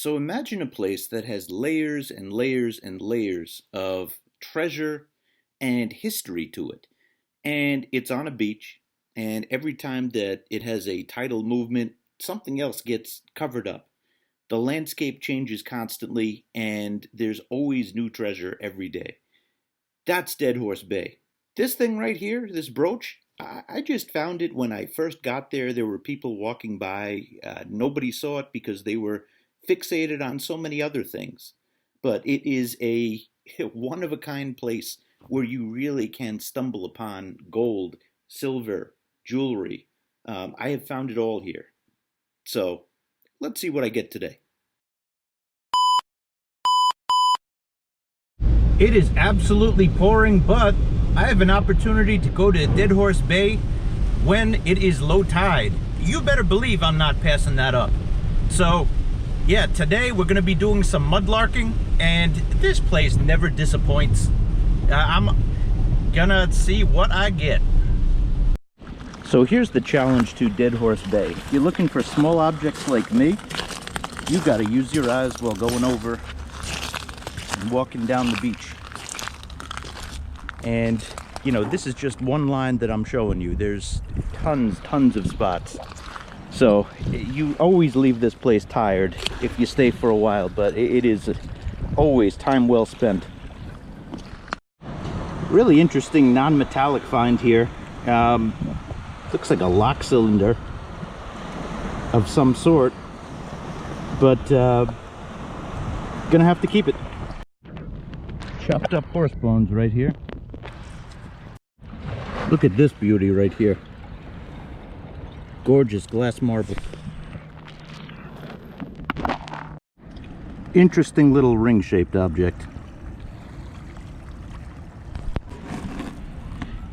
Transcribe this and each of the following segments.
So imagine a place that has layers and layers and layers of treasure and history to it. And it's on a beach, and every time that it has a tidal movement, something else gets covered up. The landscape changes constantly, and there's always new treasure every day. That's Dead Horse Bay. This thing right here, this brooch, I just found it when I first got there. There were people walking by. Nobody saw it because they were fixated on so many other things. But it is a one of a kind place where you really can stumble upon gold, silver, jewelry. I have found it all here. So let's see what I get today. It is absolutely pouring, but I have an opportunity to go to Dead Horse Bay when it is low tide. You better believe I'm not passing that up. So yeah, today we're gonna be doing some mudlarking, and this place never disappoints. I'm gonna see what I get. So here's the challenge to Dead Horse Bay. If you're looking for small objects like me, you gotta use your eyes while going over and walking down the beach. And you know, this is just one line that I'm showing you. There's tons of spots. So you always leave this place tired if you stay for a while, but it is always time well spent. Really interesting non-metallic find here. Looks like a lock cylinder of some sort, but gonna have to keep it. Chopped up horse bones right here. Look at this beauty right here. Gorgeous glass marble. Interesting little ring-shaped object.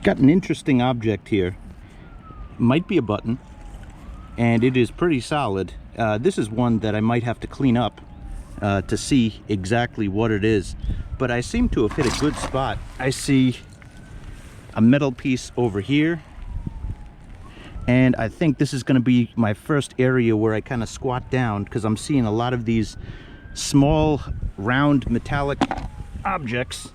Got an interesting object here. Might be a button, and it is pretty solid. This is one that I might have to clean up to see exactly what it is, but I seem to have hit a good spot. I see a metal piece over here, and I think this is going to be my first area where I kind of squat down, because I'm seeing a lot of these small round metallic objects.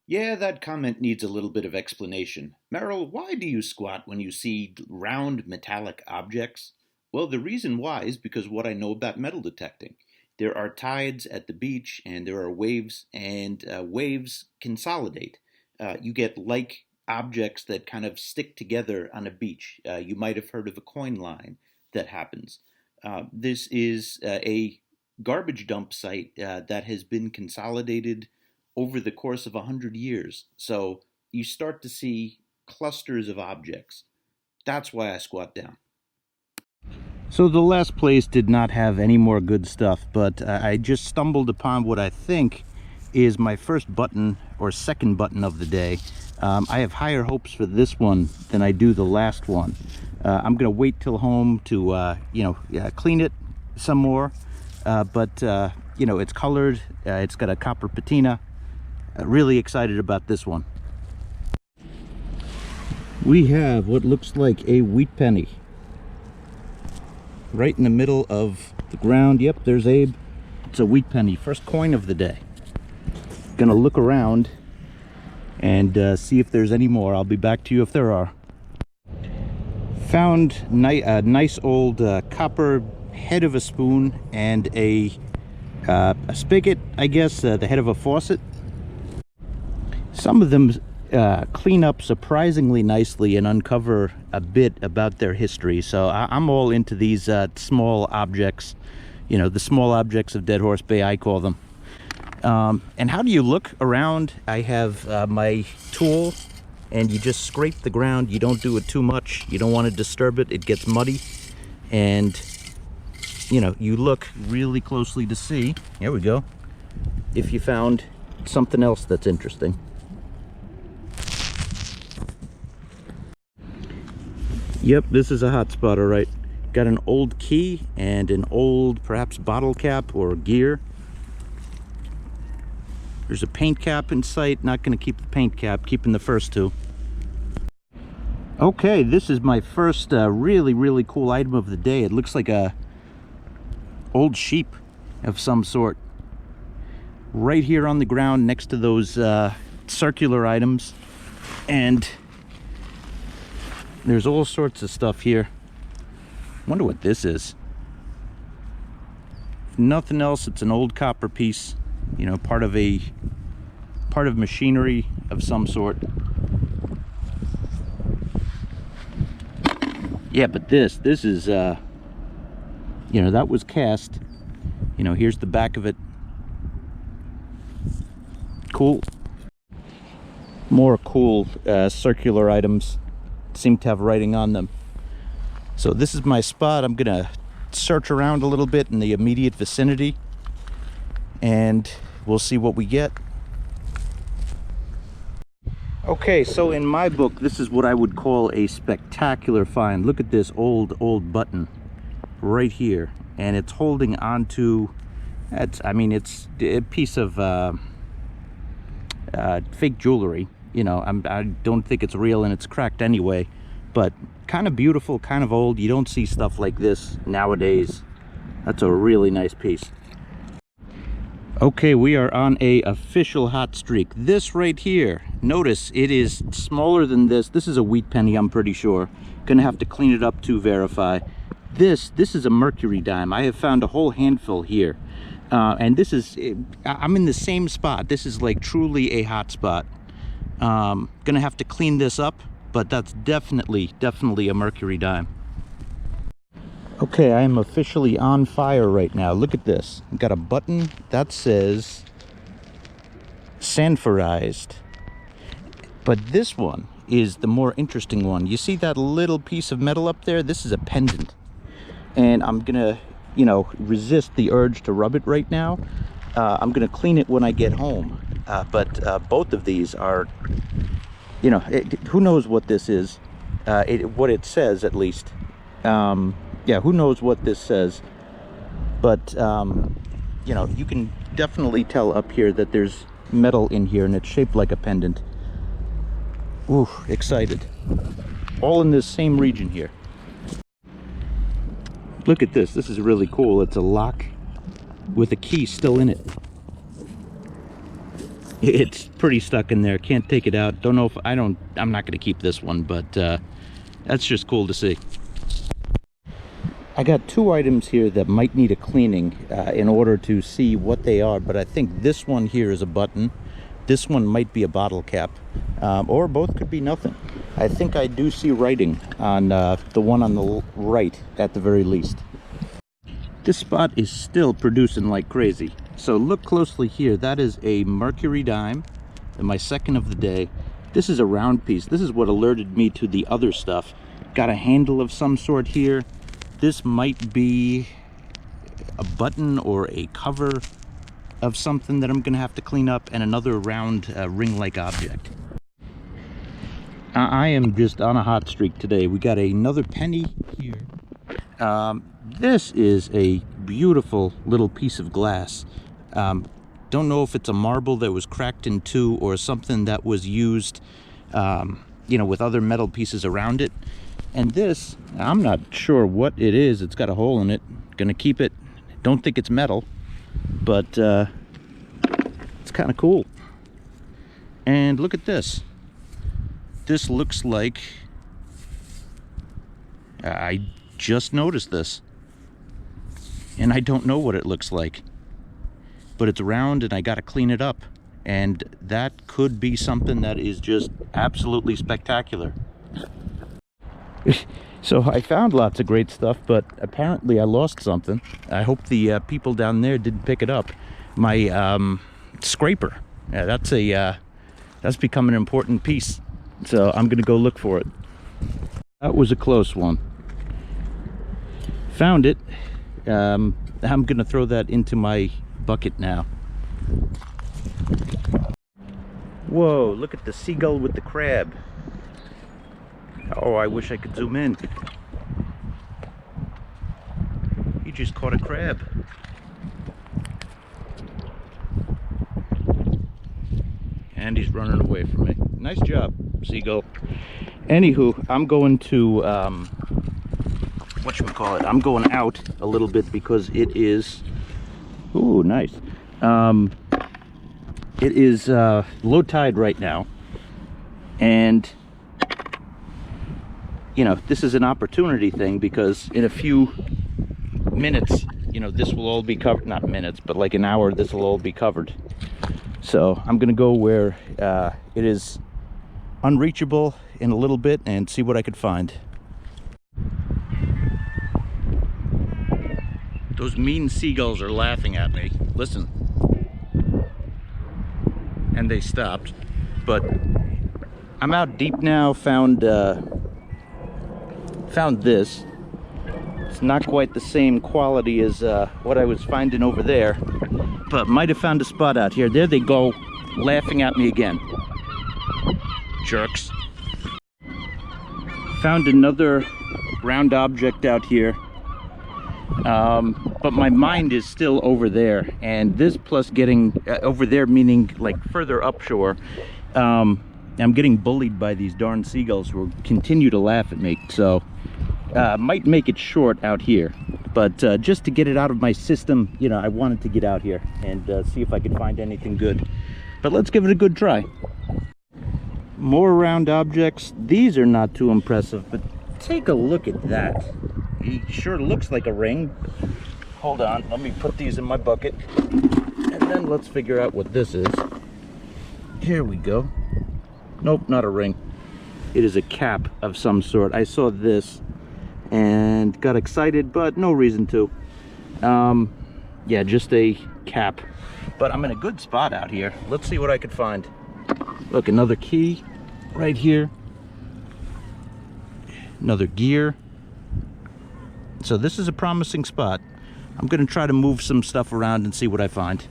Yeah, that comment needs a little bit of explanation. Merrill, why do you squat when you see round metallic objects? Well, the reason why is because what I know about metal detecting. There are tides at the beach, and there are waves, and waves consolidate. You get like objects that kind of stick together on a beach. You might have heard of a coin line that happens. This is a garbage dump site that has been consolidated over the course of 100 years. So you start to see clusters of objects. That's why I squat down. So the last place did not have any more good stuff, but I just stumbled upon what I think is my first button or second button of the day. I have higher hopes for this one than I do the last one. I'm gonna wait till home to clean it some more, but it's colored, it's got a copper patina. Really excited about this one. We have what looks like a wheat penny right in the middle of the ground. Yep, there's Abe. It's a wheat penny. First coin of the day. Gonna look around and see if there's any more. I'll be back to you if there are. Found a nice old copper head of a spoon and a spigot, I guess, the head of a faucet. Some of them clean up surprisingly nicely and uncover a bit about their history. So I'm all into these small objects, the small objects of Dead Horse Bay, I call them. And how do you look around? I have my tool, and you just scrape the ground. You don't do it too much. You don't want to disturb it. It gets muddy. And, you look really closely to see, here we go, if you found something else that's interesting. Yep, this is a hot spot, all right. Got an old key and an old, perhaps, bottle cap or gear. There's a paint cap in sight. Not going to keep the paint cap, keeping the first two. Okay, this is my first really cool item of the day. It looks like a old sheep. of some sort right here on the ground next to those circular items. And there's all sorts of stuff here. Wonder what this is. If nothing else, it's an old copper piece, you know, part of machinery of some sort. Yeah, but this is you know, that was cast. You know, here's the back of it. Cool. More cool circular items seem to have writing on them. So this is my spot. I'm gonna search around a little bit in the immediate vicinity and we'll see what we get. Okay, so in my book, this is what I would call a spectacular find. Look at this old button right here, and it's holding onto, I mean, it's a piece of fake jewelry. You know, I don't think it's real, and it's cracked anyway, but kind of beautiful, kind of old. You don't see stuff like this nowadays. That's a really nice piece. Okay, we are on a official hot streak. This right here, notice it is smaller than this. This is a wheat penny, I'm pretty sure. Gonna have to clean it up to verify. This is a mercury dime. I have found a whole handful here. And this is, I'm in the same spot. This is like truly a hot spot. Gonna have to clean this up, but that's definitely a mercury dime. Okay, I am officially on fire right now. Look at this. I've got a button that says sanforized. But this one is the more interesting one. You see that little piece of metal up there? This is a pendant. And I'm gonna, you know, resist the urge to rub it right now. I'm gonna clean it when I get home. But both of these are, you know, who knows what this is? What it says, at least. Yeah, who knows what this says, but you know, you can definitely tell up here that there's metal in here, and it's shaped like a pendant. Ooh, excited. All in this same region here. Look at this. This is really cool. It's a lock with a key still in it. It's pretty stuck in there. Can't take it out. Don't know if I'm not going to keep this one, but that's just cool to see. I got two items here that might need a cleaning in order to see what they are, but I think this one here is a button. This one might be a bottle cap, or both could be nothing. I think I do see writing on the one on the right at the very least. This spot is still producing like crazy. So look closely here. That is a mercury dime, and my second of the day. This is a round piece. This is what alerted me to the other stuff. Got a handle of some sort here. This might be a button or a cover of something that I'm gonna have to clean up, and another round ring-like object. I am just on a hot streak today. We got another penny here. This is a beautiful little piece of glass. Don't know if it's a marble that was cracked in two or something that was used, you know, with other metal pieces around it. And this, I'm not sure what it is. It's got a hole in it. Gonna keep it. Don't think it's metal, but it's kind of cool. And look at this. This looks like, I just noticed this, and I don't know what it looks like, but it's round and I gotta clean it up, and that could be something that is just absolutely spectacular. So I found lots of great stuff, but apparently I lost something. I hope the people down there didn't pick it up. My scraper. Yeah, that's become an important piece. So I'm gonna go look for it. That was a close one. Found it. I'm gonna throw that into my bucket now. Whoa, look at the seagull with the crab. Oh, I wish I could zoom in. He just caught a crab. And he's running away from me. Nice job, seagull. Anywho, I'm going to, whatchamacallit, I'm going out a little bit because it is, Ooh, nice. It is low tide right now, and you know, this is an opportunity thing, because in a few minutes, you know, this will all be covered. Not minutes, but like an hour, this will all be covered. So I'm gonna go where it is unreachable in a little bit and see what I could find. Those mean seagulls are laughing at me. Listen. And they stopped. But I'm out deep now. Found this. It's not quite the same quality as what I was finding over there, but might have found a spot out here. There they go, laughing at me again. Jerks. Found another round object out here. But my mind is still over there, and this plus getting over there, meaning like further upshore, I'm getting bullied by these darn seagulls who continue to laugh at me. So might make it short out here, but just to get it out of my system, you know, I wanted to get out here and see if I could find anything good. But let's give it a good try. More round objects. These are not too impressive, but take a look at that. It sure looks like a ring. Hold on, let me put these in my bucket, and then let's figure out what this is. Here we go. Nope, not a ring. It is a cap of some sort. I saw this and got excited, but no reason to. Yeah, just a cap. But I'm in a good spot out here. Let's see what I could find. Look, another key right here. Another gear. So this is a promising spot. I'm gonna try to move some stuff around and see what I find.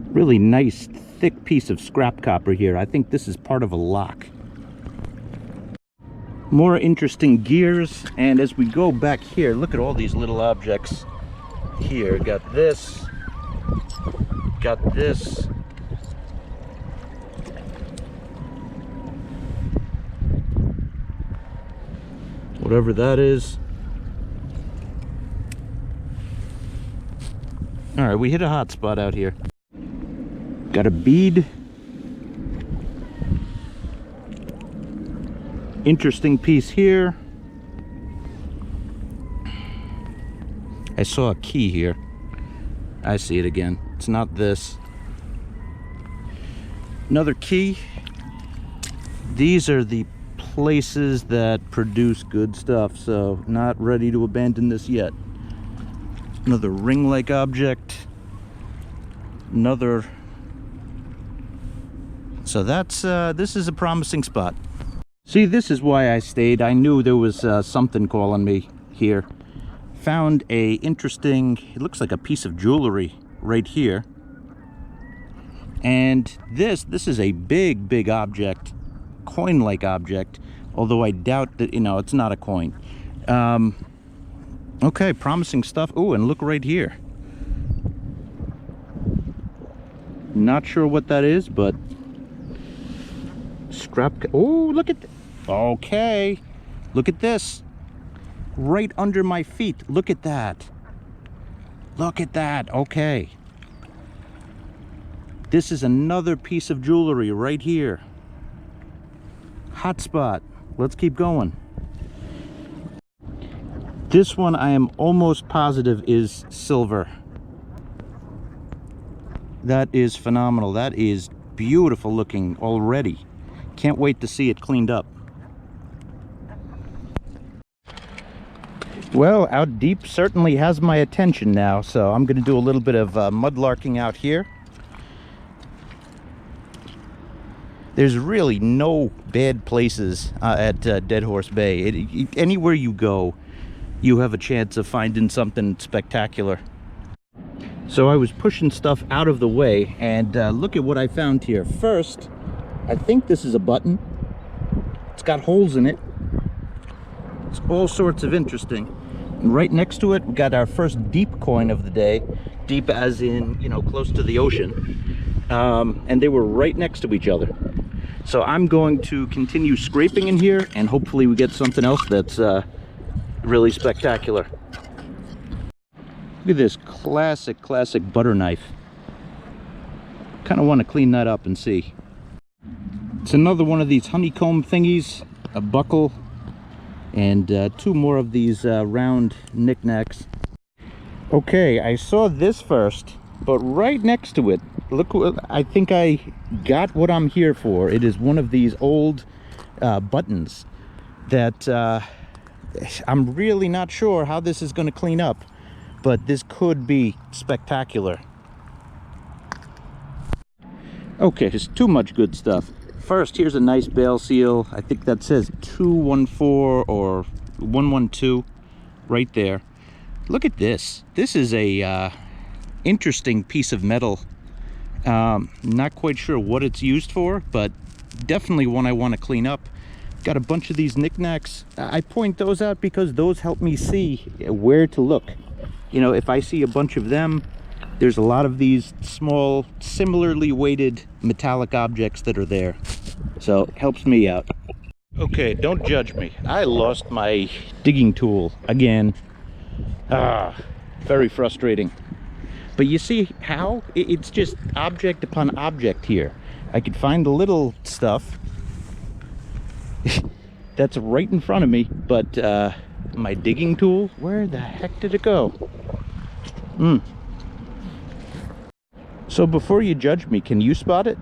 Really nice, thick piece of scrap copper here. I think this is part of a lock. More interesting gears, and as we go back here, look at all these little objects here. Got this, got this. Whatever that is. All right, we hit a hot spot out here. Got a bead. Interesting piece here. I saw a key here. I see it again. It's not this. Another key. These are the places that produce good stuff, so not ready to abandon this yet. Another ring-like object. Another. So that's this is a promising spot. See, this is why I stayed. I knew there was something calling me here. Found a interesting, it looks like a piece of jewelry right here. And this is a big object, coin-like object, although I doubt that, you know, it's not a coin. Okay, promising stuff. Oh, and look right here. Not sure what that is, but scrap. Oh, look at. Okay, look at this. Right under my feet. Look at that. Look at that. Okay. This is another piece of jewelry right here. Hot spot. Let's keep going. This one I am almost positive is silver. That is phenomenal. That is beautiful looking already. Can't wait to see it cleaned up. Well, out deep certainly has my attention now, so I'm going to do a little bit of mudlarking out here. There's really no bad places at Dead Horse Bay. Anywhere you go, you have a chance of finding something spectacular. So I was pushing stuff out of the way, and look at what I found here. First, I think this is a button. It's got holes in it. It's all sorts of interesting. And right next to it, we got our first deep coin of the day. Deep as in, you know, close to the ocean. And they were right next to each other. So I'm going to continue scraping in here, and hopefully we get something else that's really spectacular. Look at this classic butter knife. Kind of want to clean that up and see. It's another one of these honeycomb thingies, a buckle, and two more of these round knickknacks. Okay, I saw this first, but right next to it, look, I think I got what I'm here for. It is one of these old buttons that I'm really not sure how this is going to clean up, but this could be spectacular. Okay, there's too much good stuff. First, here's a nice bail seal. I think that says 214 or 112 right there. Look at this. This is a interesting piece of metal. Not quite sure what it's used for, but definitely one I want to clean up. Got a bunch of these knickknacks. I point those out because those help me see where to look. You know, if I see a bunch of them, there's a lot of these small, similarly weighted metallic objects that are there. So it helps me out. Okay, don't judge me. I lost my digging tool again. Very frustrating. But you see how? It's just object upon object here. I could find the little stuff that's right in front of me, but my digging tool, where the heck did it go? So before you judge me, can you spot it?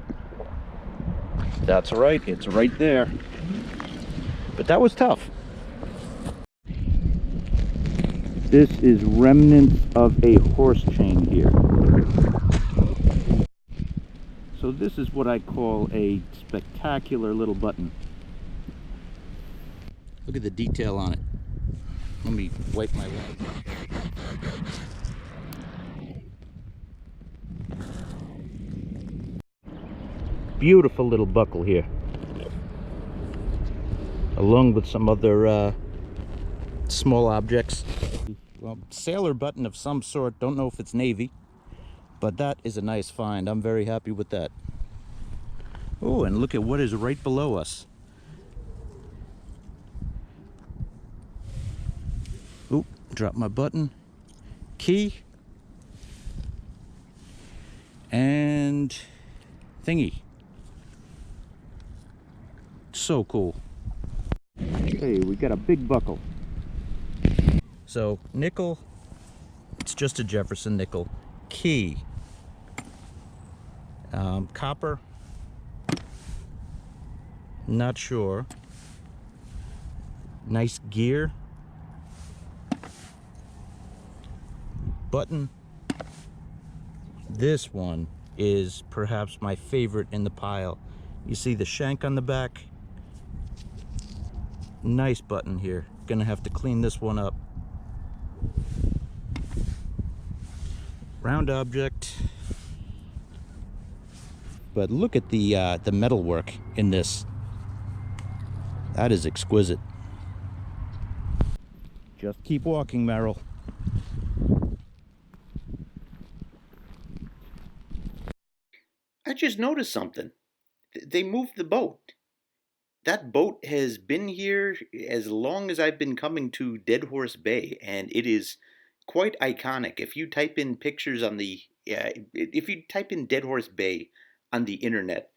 That's right, it's right there. But that was tough. This is remnants of a horse chain here. So this is what I call a spectacular little button. Look at the detail on it. Let me wipe my leg. Beautiful little buckle here, along with some other small objects. Well, sailor button of some sort. Don't know if it's navy, but that is a nice find. I'm very happy with that. Oh, and look at what is right below us. Oop, drop my button. Key and thingy. So cool. Hey, we got a big buckle. So nickel, it's just a Jefferson nickel. Key, copper, not sure. Nice gear. Button. This one is perhaps my favorite in the pile. You see the shank on the back. Nice button here. Gonna have to clean this one up. Round object. But look at the metal work in this. That is exquisite. Just keep walking, Merrill. I just noticed something. They moved the boat. That boat has been here as long as I've been coming to Dead Horse Bay, and it is quite iconic. If you type in pictures on if you type in Dead Horse Bay on the internet,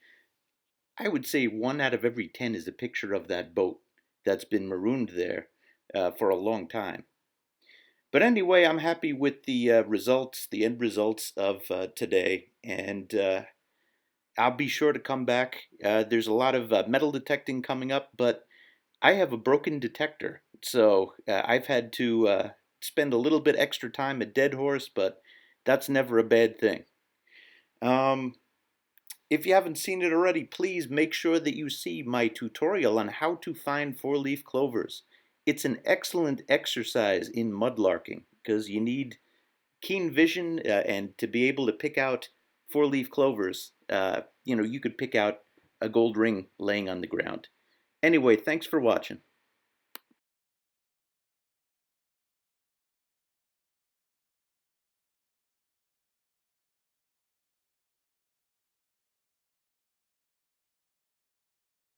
I would say 1 out of every 10 is a picture of that boat that's been marooned there for a long time. But anyway, I'm happy with the the end results of today, and I'll be sure to come back. There's a lot of metal detecting coming up, but I have a broken detector, so I've had to spend a little bit extra time at Dead Horse, but that's never a bad thing. If you haven't seen it already, please make sure that you see my tutorial on how to find four-leaf clovers. It's an excellent exercise in mudlarking because you need keen vision and to be able to pick out four-leaf clovers. You could pick out a gold ring laying on the ground. Anyway, thanks for watching.